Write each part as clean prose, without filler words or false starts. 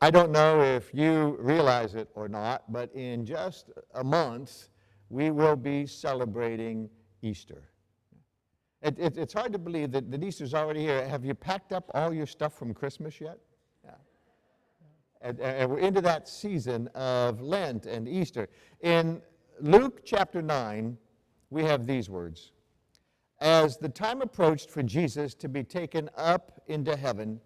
I don't know if you realize it or not, but in just a month, we will be celebrating Easter. It's hard to believe that Easter's already here. Have you packed up all your stuff from Christmas yet? Yeah. And we're into that season of Lent and Easter. In Luke chapter 9, we have these words. As the time approached for Jesus to be taken up into heaven,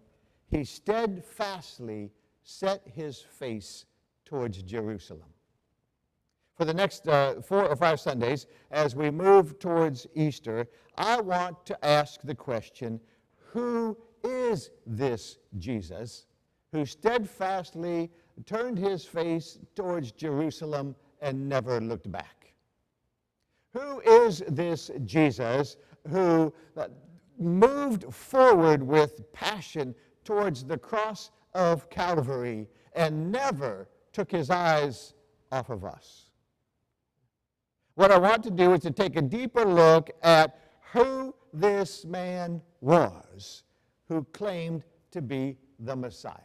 he steadfastly set his face towards Jerusalem. For the next 4 or 5 Sundays, as we move towards Easter, I want to ask the question, who is this Jesus who steadfastly turned his face towards Jerusalem and never looked back? Who is this Jesus who moved forward with passion towards the cross of Calvary and never took his eyes off of us? What I want to do is to take a deeper look at who this man was who claimed to be the Messiah.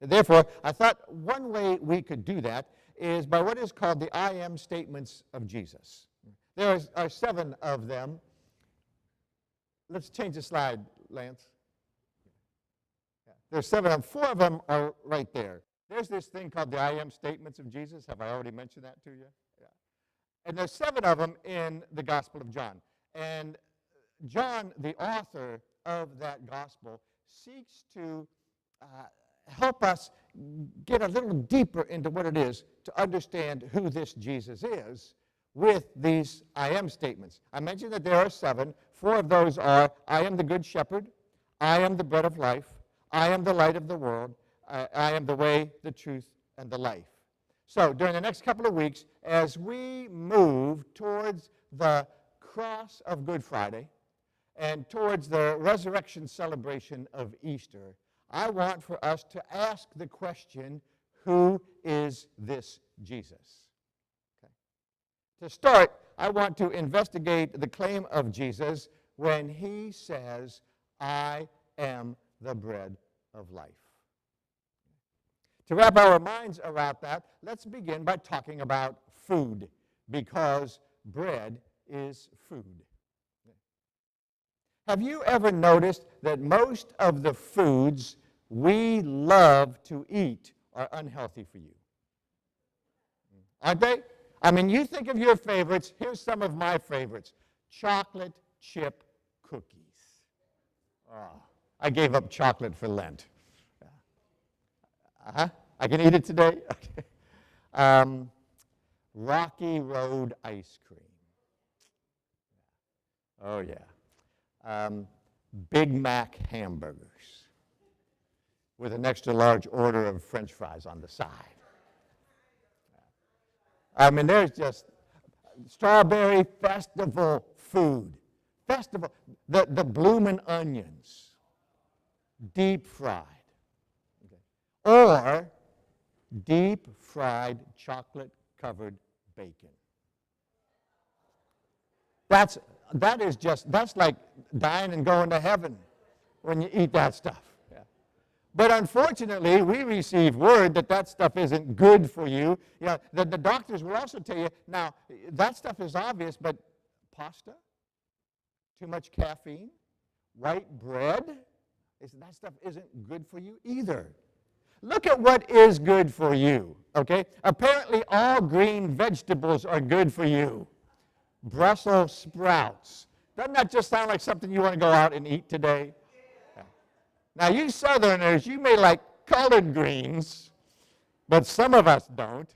Therefore, I thought one way we could do that is by what is called the I am statements of Jesus. There are 7 of them. Let's change the slide, Lance. There's 7 of them. 4 of them are right there. There's this thing called the I am statements of Jesus. Have I already mentioned that to you? Yeah. And there's 7 of them in the Gospel of John. And John, the author of that gospel, seeks to help us get a little deeper into what it is to understand who this Jesus is with these I am statements. I mentioned that there are 7. 4 of those are, I am the good shepherd, I am the bread of life, I am the light of the world, I am the way, the truth, and the life. So during the next couple of weeks, as we move towards the cross of Good Friday and towards the resurrection celebration of Easter, I want for us to ask the question, who is this Jesus? Okay. To start, I want to investigate the claim of Jesus when he says, I am the bread of life. To wrap our minds around that, let's begin by talking about food, because bread is food. Have you ever noticed that most of the foods we love to eat are unhealthy for you? Aren't they? I mean, you think of your favorites. Here's some of my favorites. Chocolate chip cookies. Oh, I gave up chocolate for Lent. I can eat it today? Okay. Rocky Road ice cream. Oh, yeah. Big Mac hamburgers with an extra large order of French fries on the side. I mean, there's just strawberry festival food. Festival, the bloomin' onions, deep fried. Or deep fried chocolate covered bacon. That's like dying and going to heaven when you eat that stuff. Yeah. But unfortunately, we receive word that that stuff isn't good for you. You know, the doctors will also tell you, now, that stuff is obvious, but pasta, too much caffeine, white bread, that stuff isn't good for you either. Look at what is good for you, okay? Apparently, all green vegetables are good for you. Brussels sprouts. Doesn't that just sound like something you want to go out and eat today? Yeah. Now, you Southerners, you may like colored greens, but some of us don't.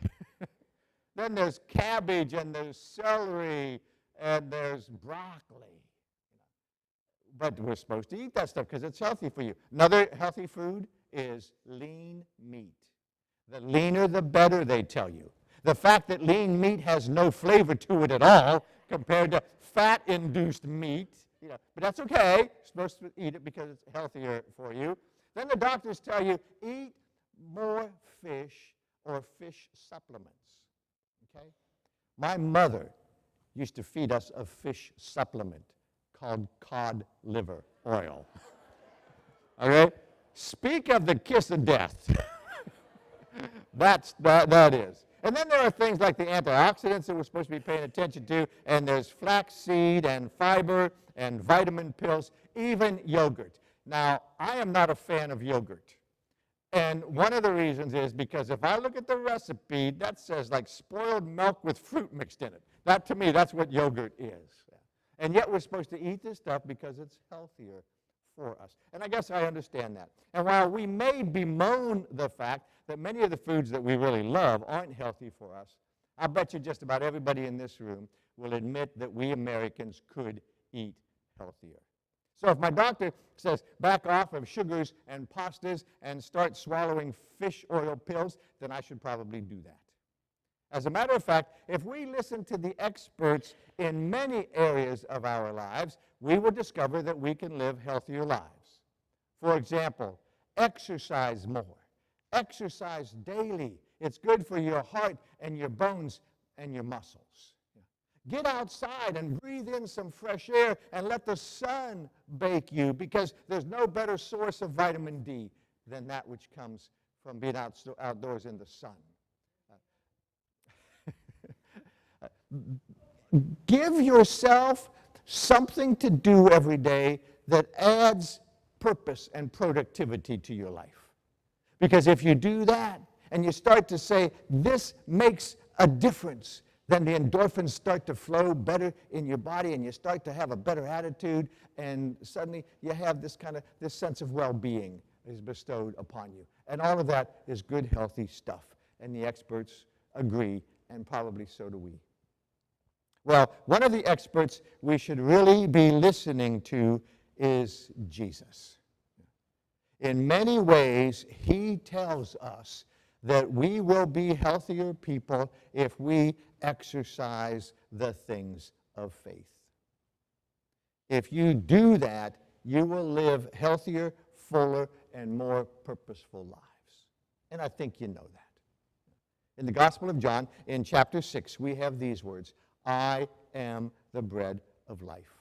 Then there's cabbage, and there's celery, and there's broccoli. But we're supposed to eat that stuff because it's healthy for you. Another healthy food is lean meat. The leaner, the better, they tell you. The fact that lean meat has no flavor to it at all compared to fat-induced meat, but that's okay. You're supposed to eat it because it's healthier for you. Then the doctors tell you, eat more fish or fish supplements, okay? My mother used to feed us a fish supplement called cod liver oil, okay? speak of the kiss of death. That is. And then there are things like the antioxidants that we're supposed to be paying attention to, and there's flaxseed and fiber and vitamin pills, even yogurt. Now, I am not a fan of yogurt. And one of the reasons is because if I look at the recipe, that says like spoiled milk with fruit mixed in it. That, to me, that's what yogurt is. And yet we're supposed to eat this stuff because it's healthier for us. And I guess I understand that. And while we may bemoan the fact that many of the foods that we really love aren't healthy for us, I bet you just about everybody in this room will admit that we Americans could eat healthier. So if my doctor says back off of sugars and pastas and start swallowing fish oil pills, then I should probably do that. As a matter of fact, if we listen to the experts in many areas of our lives, we will discover that we can live healthier lives. For example, exercise more. Exercise daily. It's good for your heart and your bones and your muscles. Get outside and breathe in some fresh air and let the sun bake you, because there's no better source of vitamin D than that which comes from being outdoors in the sun. Give yourself something to do every day that adds purpose and productivity to your life. Because if you do that and you start to say, this makes a difference, then the endorphins start to flow better in your body and you start to have a better attitude, and suddenly you have this sense of well-being is bestowed upon you. And all of that is good, healthy stuff. And the experts agree, and probably so do we. Well, one of the experts we should really be listening to is Jesus. In many ways, he tells us that we will be healthier people if we exercise the things of faith. If you do that, you will live healthier, fuller, and more purposeful lives. And I think you know that. In the Gospel of John, in chapter 6, we have these words, I am the bread of life.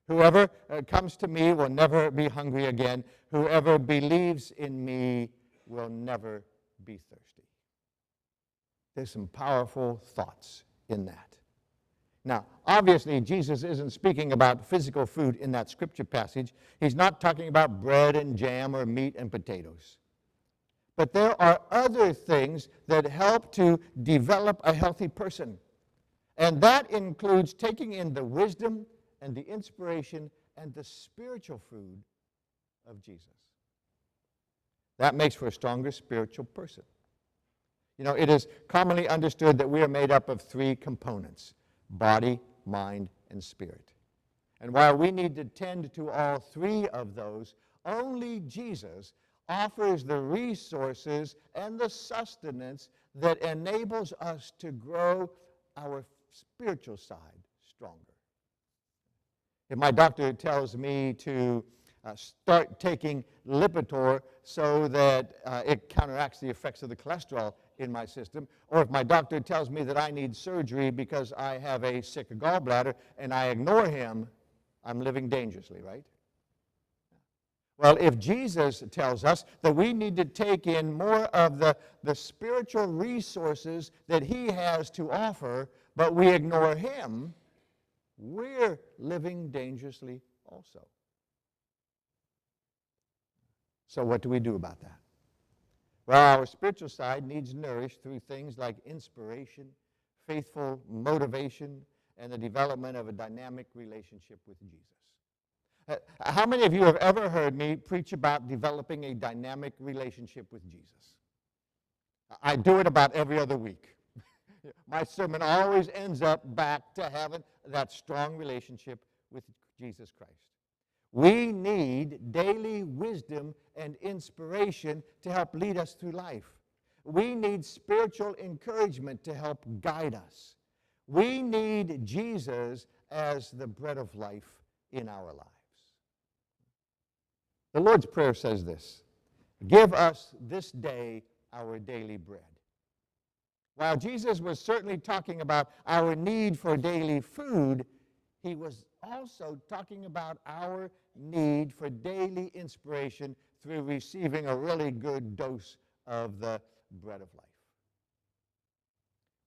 Whoever comes to me will never be hungry again. Whoever believes in me will never be thirsty. There's some powerful thoughts in that. Now, obviously, Jesus isn't speaking about physical food in that scripture passage. He's not talking about bread and jam or meat and potatoes. But there are other things that help to develop a healthy person. And that includes taking in the wisdom and the inspiration and the spiritual food of Jesus. That makes for a stronger spiritual person. You know, it is commonly understood that we are made up of three components: body, mind, and spirit. And while we need to tend to all three of those, only Jesus offers the resources and the sustenance that enables us to grow our spiritual side stronger. If my doctor tells me to start taking Lipitor so that it counteracts the effects of the cholesterol in my system, or if my doctor tells me that I need surgery because I have a sick gallbladder and I ignore him, I'm living dangerously, right? Well, if Jesus tells us that we need to take in more of the spiritual resources that he has to offer, but we ignore him, we're living dangerously also. So what do we do about that? Well, our spiritual side needs nourished through things like inspiration, faithful motivation, and the development of a dynamic relationship with Jesus. How many of you have ever heard me preach about developing a dynamic relationship with Jesus? I do it about every other week. My sermon always ends up back to having that strong relationship with Jesus Christ. We need daily wisdom and inspiration to help lead us through life. We need spiritual encouragement to help guide us. We need Jesus as the bread of life in our lives. The Lord's Prayer says this: give us this day our daily bread. While Jesus was certainly talking about our need for daily food, he was also talking about our need for daily inspiration through receiving a really good dose of the bread of life.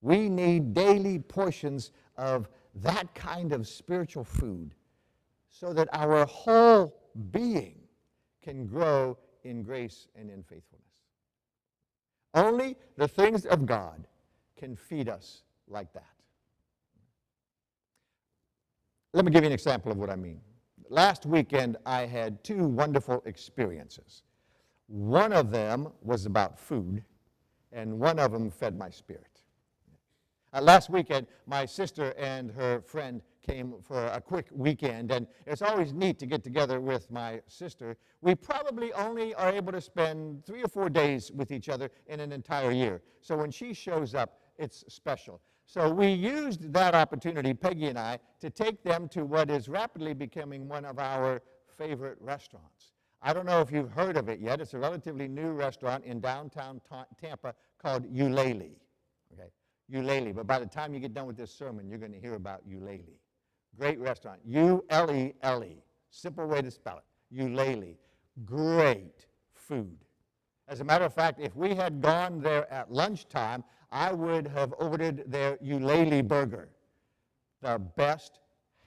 We need daily portions of that kind of spiritual food so that our whole being can grow in grace and in faithfulness. Only the things of God can feed us like that. Let me give you an example of what I mean. Last weekend, I had two wonderful experiences. One of them was about food, and one of them fed my spirit. Last weekend, my sister and her friend came for a quick weekend, and it's always neat to get together with my sister. We probably only are able to spend 3 or 4 days with each other in an entire year. So when she shows up, it's special. So we used that opportunity, Peggy and I, to take them to what is rapidly becoming one of our favorite restaurants. I don't know if you've heard of it yet. It's a relatively new restaurant in downtown Tampa called Eulali. Okay, Eulali. But by the time you get done with this sermon, you're going to hear about Eulali. Great restaurant. U-L-E-L-E. Simple way to spell it. Eulali. Great food. As a matter of fact, if we had gone there at lunchtime, I would have ordered their Eulali burger, the best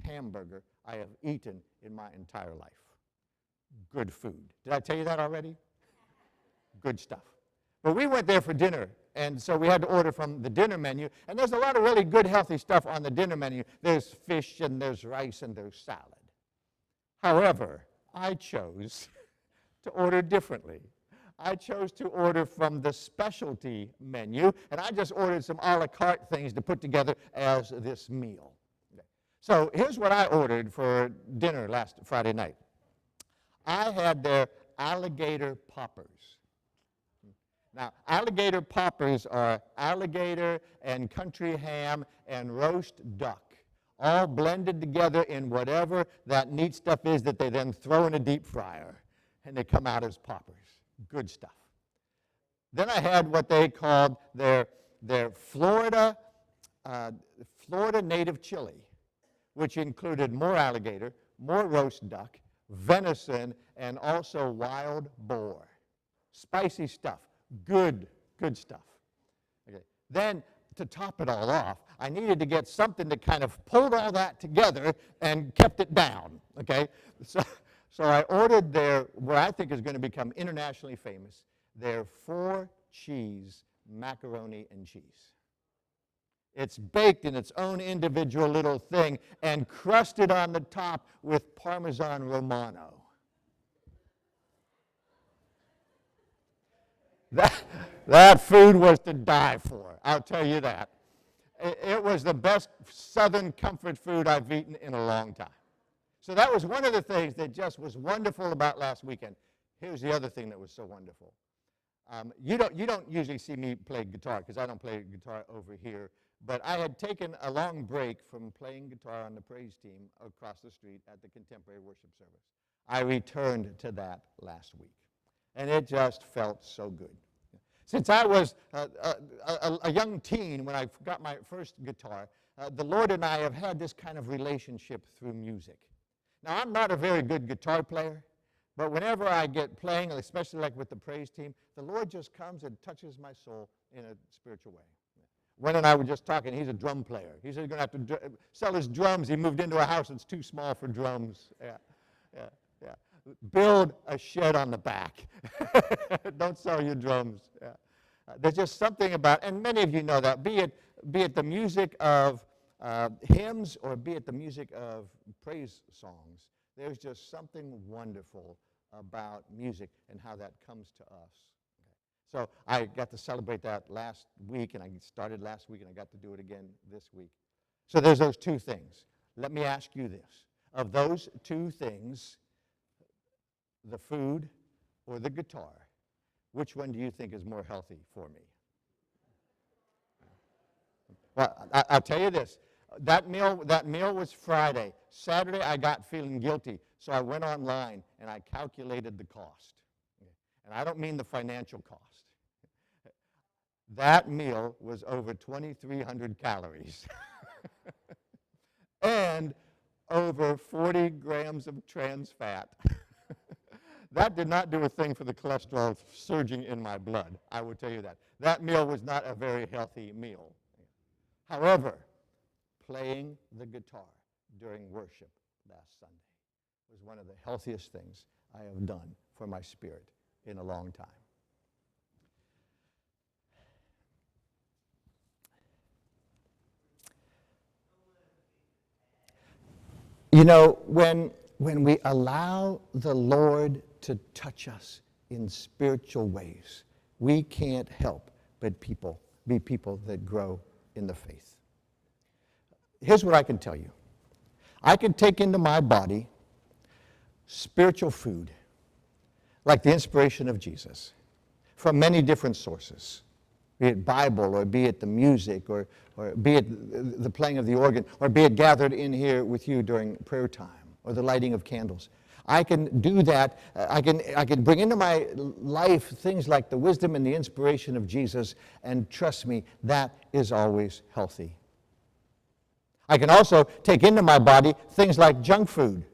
hamburger I have eaten in my entire life. Good food. Did I tell you that already? Good stuff. But we went there for dinner, and so we had to order from the dinner menu, and there's a lot of really good, healthy stuff on the dinner menu. There's fish, and there's rice, and there's salad. However, I chose to order differently. I chose to order from the specialty menu, and I just ordered some a la carte things to put together as this meal. Okay. So here's what I ordered for dinner last Friday night. I had their alligator poppers. Now, alligator poppers are alligator and country ham and roast duck, all blended together in whatever that neat stuff is that they then throw in a deep fryer, and they come out as poppers. Good stuff. Then I had what they called their Florida native chili, which included more alligator, more roast duck, venison, and also wild boar. Spicy stuff. Good stuff. Okay. Then, to top it all off, I needed to get something that kind of pulled all that together and kept it down. Okay? So I ordered their, what I think is going to become internationally famous, their 4-cheese macaroni and cheese. It's baked in its own individual little thing and crusted on the top with Parmesan Romano. That food was to die for, I'll tell you that. It was the best Southern comfort food I've eaten in a long time. So that was one of the things that just was wonderful about last weekend. Here's the other thing that was so wonderful. You don't usually see me play guitar, because I don't play guitar over here, but I had taken a long break from playing guitar on the praise team across the street at the contemporary worship service. I returned to that last week, and it just felt so good. Since I was a young teen when I got my first guitar, the Lord and I have had this kind of relationship through music. Now, I'm not a very good guitar player, but whenever I get playing, especially like with the praise team, the Lord just comes and touches my soul in a spiritual way. Wen and I were just talking. He's a drum player. He said he's going to have to sell his drums. He moved into a house that's too small for drums. Yeah. Build a shed on the back. Don't sell your drums. Yeah. There's just something about, and many of you know that, be it the music of hymns or be it the music of praise songs, there's just something wonderful about music and how that comes to us. Okay. So I got to celebrate that last week, and I started last week, and I got to do it again this week. So there's those two things. Let me ask you this. Of those two things, the food or the guitar, which one do you think is more healthy for me? Well, I'll tell you this. That meal was Friday. Saturday, I got feeling guilty, so I went online and I calculated the cost. And I don't mean the financial cost. That meal was over 2,300 calories and over 40 grams of trans fat. That did not do a thing for the cholesterol surging in my blood, I will tell you that. That meal was not a very healthy meal. However, playing the guitar during worship last Sunday was one of the healthiest things I have done for my spirit in a long time. You know, when we allow the Lord to touch us in spiritual ways, we can't help but be people that grow in the faith. Here's what I can tell you. I can take into my body spiritual food, like the inspiration of Jesus, from many different sources, be it Bible, or be it the music, or be it the playing of the organ, or be it gathered in here with you during prayer time, or the lighting of candles. I can do that. I can bring into my life things like the wisdom and the inspiration of Jesus, and trust me, that is always healthy. I can also take into my body things like junk food,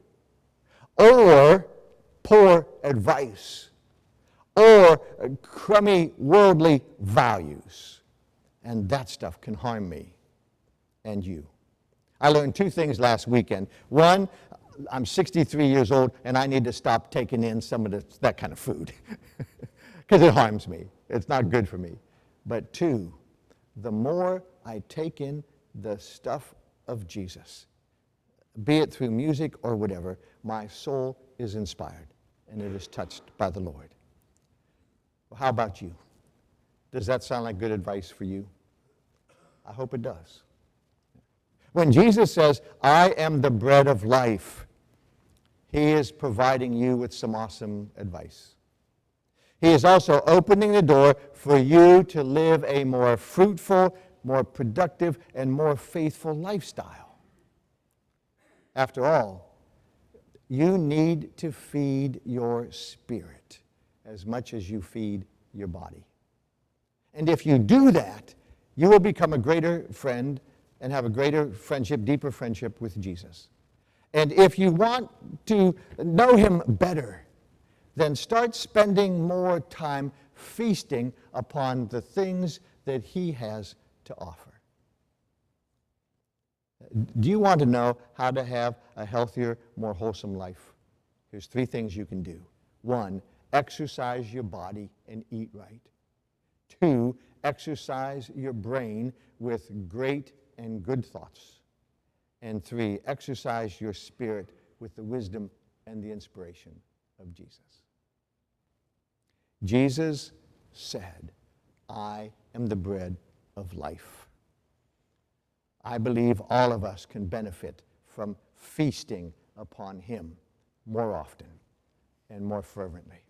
or poor advice, or crummy worldly values. And that stuff can harm me and you. I learned two things last weekend. One, I'm 63 years old, and I need to stop taking in some of that kind of food because it harms me. It's not good for me. But two, the more I take in the stuff of Jesus, be it through music or whatever, my soul is inspired and it is touched by the Lord. Well, how about you? Does that sound like good advice for you? I hope it does. When Jesus says, I am the bread of life, he is providing you with some awesome advice. He is also opening the door for you to live a more fruitful, more productive, and more faithful lifestyle. After all, you need to feed your spirit as much as you feed your body. And if you do that, you will become a greater friend and have a greater friendship, deeper friendship with Jesus. And if you want to know him better, then start spending more time feasting upon the things that he has to offer. Do you want to know how to have a healthier, more wholesome life? Here's three things you can do. One, exercise your body and eat right. Two, exercise your brain with great and good thoughts. And three, exercise your spirit with the wisdom and the inspiration of Jesus. Jesus said, I am the bread of life. I believe all of us can benefit from feasting upon him more often and more fervently.